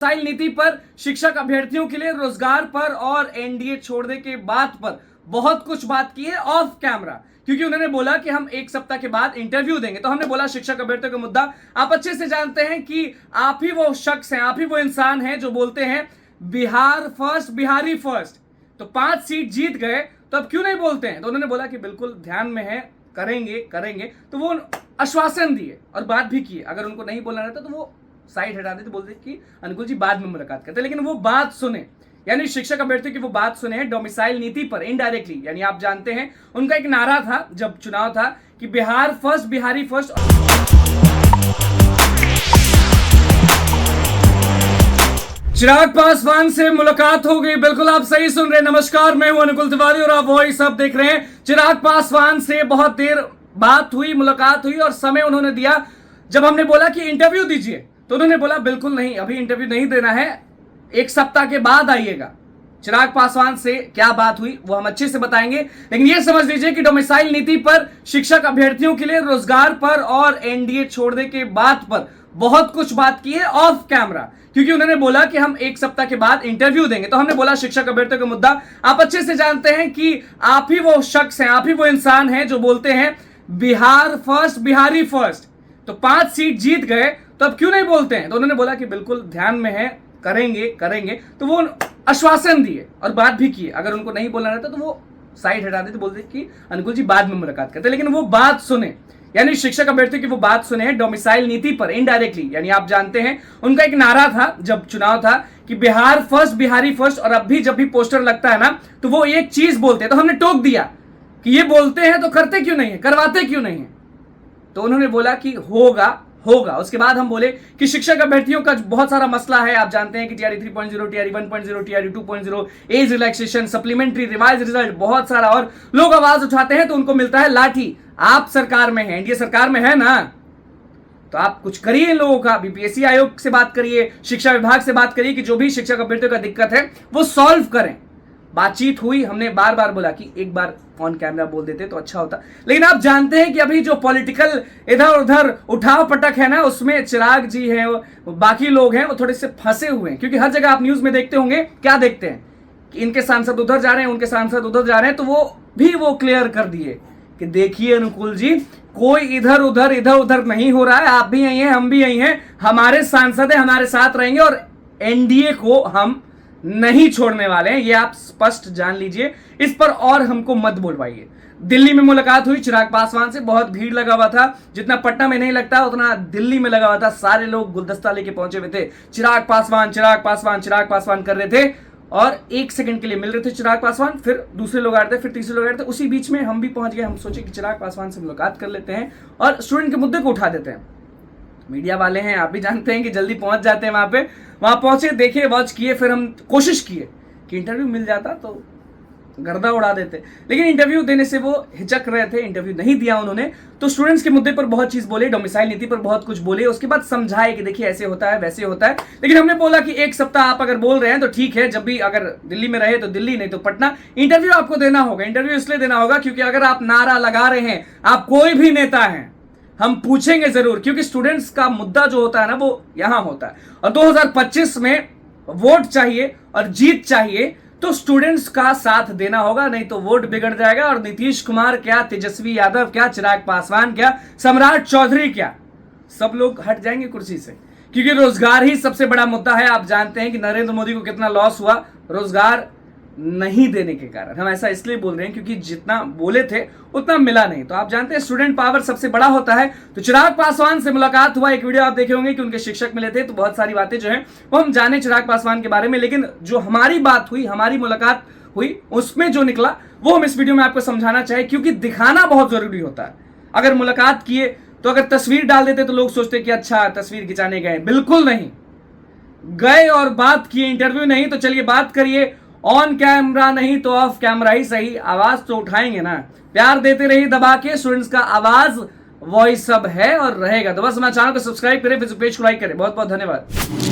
Missile नीति पर, शिक्षक अभ्यर्थियों के लिए रोजगार पर और एनडीए छोड़ने के बात पर बहुत कुछ बात की है ऑफ कैमरा, क्योंकि उन्होंने बोला कि हम एक सप्ताह के बाद इंटरव्यू देंगे। तो हमने बोला शिक्षक अभ्यर्थियों का मुद्दा आप अच्छे से जानते हैं कि आप ही वो शख्स हैं, आप ही वो इंसान हैं जो बोलते हैं बिहार फर्स्ट, बिहारी फर्स्ट। तो 5 सीट जीत गए तो अब क्यों नहीं बोलते हैं? तो उन्होंने बोला कि बिल्कुल ध्यान में है, करेंगे करेंगे। तो वो आश्वासन दिए और बात भी किए। अगर उनको नहीं बोलना रहता तो वो साइड हटा देते, बोलते कि अनुकूल जी बाद में मुलाकात करते, लेकिन वो बात सुने, यानी शिक्षक अभ्यर्थियों की वो बात सुने डोमिसाइल नीति पर इनडायरेक्टली। यानी आप जानते हैं उनका एक नारा था जब चुनाव था कि बिहार फर्स्ट, बिहारी फर्स्ट। चिराग पासवान से मुलाकात हो गई, बिल्कुल आप सही सुन रहे हैं। नमस्कार, मैं हूं अनुकूल तिवारी और आप वॉइस अब देख रहे हैं। चिराग पासवान से बहुत देर बात हुई, मुलाकात हुई और समय उन्होंने दिया। जब हमने बोला कि इंटरव्यू दीजिए तो उन्होंने बोला बिल्कुल नहीं, अभी इंटरव्यू नहीं देना है, एक सप्ताह के बाद आइएगा। चिराग पासवान से क्या बात हुई वो हम अच्छे से बताएंगे, लेकिन ये समझ लीजिए कि डोमिसाइल नीति पर, शिक्षक अभ्यर्थियों के लिए रोजगार पर और एनडीए छोड़ने के बात पर बहुत कुछ बात की है ऑफ कैमरा, क्योंकि उन्होंने बोला कि हम एक सप्ताह के बाद इंटरव्यू देंगे। तो हमने बोला शिक्षक अभ्यर्थियों का मुद्दा आप अच्छे से जानते हैं कि आप ही वो शख्स हैं, आप ही वो इंसान हैं जो बोलते हैं बिहार फर्स्ट, बिहारी फर्स्ट। तो 5 सीट जीत गए तो अब क्यों नहीं बोलते हैं? तो उन्होंने बोला कि बिल्कुल ध्यान में है, करेंगे करेंगे। तो वो आश्वासन दिए और बात भी किए। अगर उनको नहीं बोलना रहता तो वो साइड हटा देते, बोलते कि अनुकूल जी बाद में मुलाकात करते, लेकिन वो बात सुने, यानी शिक्षक अभ्यर्थियों की वो बात सुने डोमिसाइल नीति पर इनडायरेक्टली। यानी आप जानते हैं उनका एक नारा था जब चुनाव था कि बिहार फर्स्ट, बिहारी फर्स्ट। और अब भी जब भी पोस्टर लगता है ना तो वो एक चीज बोलते हैं। तो हमने टोक दिया कि ये बोलते हैं तो करते क्यों नहीं है, करवाते क्यों नहीं है? तो उन्होंने बोला कि होगा होगा। उसके बाद हम बोले कि शिक्षक अभ्यर्थियों का बहुत सारा मसला है। आप जानते हैं कि TRE 3.0, TRE 1.0, TRE 2.0, age relaxation, supplementary, revise result, बहुत सारा। और लोग आवाज उठाते हैं तो उनको मिलता है लाठी। आप सरकार में हैं, एनडीए सरकार में है ना, तो आप कुछ करिए इन लोगों का। बीपीएससी आयोग से बात करिए, शिक्षा विभाग से बात करिए कि जो भी शिक्षक अभ्यर्थियों का दिक्कत है वो सॉल्व करें। बातचीत हुई, हमने बार बार बोला कि एक बार ऑन कैमरा बोल देते तो अच्छा होता, लेकिन आप जानते हैं कि अभी जो पॉलिटिकल इधर उधर उठाव पटक है ना, उसमें चिराग जी है, बाकी लोग हैं, वो थोड़े से फंसे हुए हैं। क्योंकि हर जगह आप न्यूज में देखते होंगे, क्या देखते हैं कि इनके सांसद उधर जा रहे हैं, उनके सांसद उधर जा रहे हैं। तो वो क्लियर कर दिए कि देखिए अनुकूल जी, कोई इधर उधर नहीं हो रहा है। आप भी यही हैं, हम भी यही हैं, हमारे सांसद है, हमारे साथ रहेंगे और एनडीए को हम नहीं छोड़ने वाले हैं, ये आप स्पष्ट जान लीजिए। इस पर और हमको मत बोलवाइए। दिल्ली में मुलाकात हुई चिराग पासवान से, बहुत भीड़ लगा हुआ था। जितना पटना में नहीं लगता उतना दिल्ली में लगा हुआ था। सारे लोग गुलदस्ता लेके पहुंचे हुए थे, चिराग पासवान, चिराग पासवान, चिराग पासवान कर रहे थे। और 1 सेकंड के लिए मिल रहे थे चिराग पासवान, फिर दूसरे लोग आ रहे थे, फिर तीसरे लोग आ रहे थे। उसी बीच में हम भी पहुंच गए। हम सोचे कि चिराग पासवान से मुलाकात कर लेते हैं और स्टूडेंट के मुद्दे को उठा देते हैं। मीडिया वाले हैं, आप भी जानते हैं कि जल्दी पहुंच जाते हैं वहां पहुंचे, देखे, वॉच किए, फिर हम कोशिश किए कि इंटरव्यू मिल जाता तो गर्दा उड़ा देते, लेकिन इंटरव्यू देने से वो हिचक रहे थे, इंटरव्यू नहीं दिया उन्होंने। तो स्टूडेंट्स के मुद्दे पर बहुत चीज बोले, डोमिसाइल नीति पर बहुत कुछ बोले, उसके बाद समझाए कि देखिए ऐसे होता है, वैसे होता है। लेकिन हमने बोला कि एक सप्ताह आप अगर बोल रहे हैं तो ठीक है, जब भी अगर दिल्ली में रहे तो दिल्ली, नहीं तो पटना, इंटरव्यू आपको देना होगा। इंटरव्यू इसलिए देना होगा क्योंकि अगर आप नारा लगा रहे हैं, आप कोई भी नेता हैं, हम पूछेंगे जरूर, क्योंकि स्टूडेंट्स का मुद्दा जो होता है ना वो यहां होता है। और 2025 में वोट चाहिए और जीत चाहिए तो स्टूडेंट्स का साथ देना होगा, नहीं तो वोट बिगड़ जाएगा। और नीतीश कुमार क्या, तेजस्वी यादव क्या, चिराग पासवान क्या, सम्राट चौधरी क्या, सब लोग हट जाएंगे कुर्सी से, क्योंकि रोजगार ही सबसे बड़ा मुद्दा है। आप जानते हैं कि नरेंद्र मोदी को कितना लॉस हुआ रोजगार नहीं देने के कारण। हम ऐसा इसलिए बोल रहे हैं क्योंकि जितना बोले थे उतना मिला नहीं। तो आप जानते हैं स्टूडेंट पावर सबसे बड़ा होता है। तो चिराग पासवान से मुलाकात हुआ, एक वीडियो आप देखे होंगे कि उनके शिक्षक मिले थे। तो बहुत सारी बातें जो हैं वो हम जाने चिराग पासवान के बारे में, लेकिन जो हमारी बात हुई, हमारी मुलाकात हुई, उसमें जो निकला वो हम इस वीडियो में आपको समझाना चाहे, क्योंकि दिखाना बहुत जरूरी होता है। अगर मुलाकात किए तो अगर तस्वीर डाल देते तो लोग सोचते कि अच्छा तस्वीर खिंचाने गए, बिल्कुल नहीं गए और बात किए। इंटरव्यू नहीं तो चलिए बात करिए, ऑन कैमरा नहीं तो ऑफ कैमरा ही सही, आवाज तो उठाएंगे ना। प्यार देते रहिए दबा के, स्टूडेंट्स का आवाज वॉइस सब है और रहेगा। तो बस हमारे चैनल को सब्सक्राइब करें, फेसबुक पेज को लाइक करें। बहुत बहुत धन्यवाद।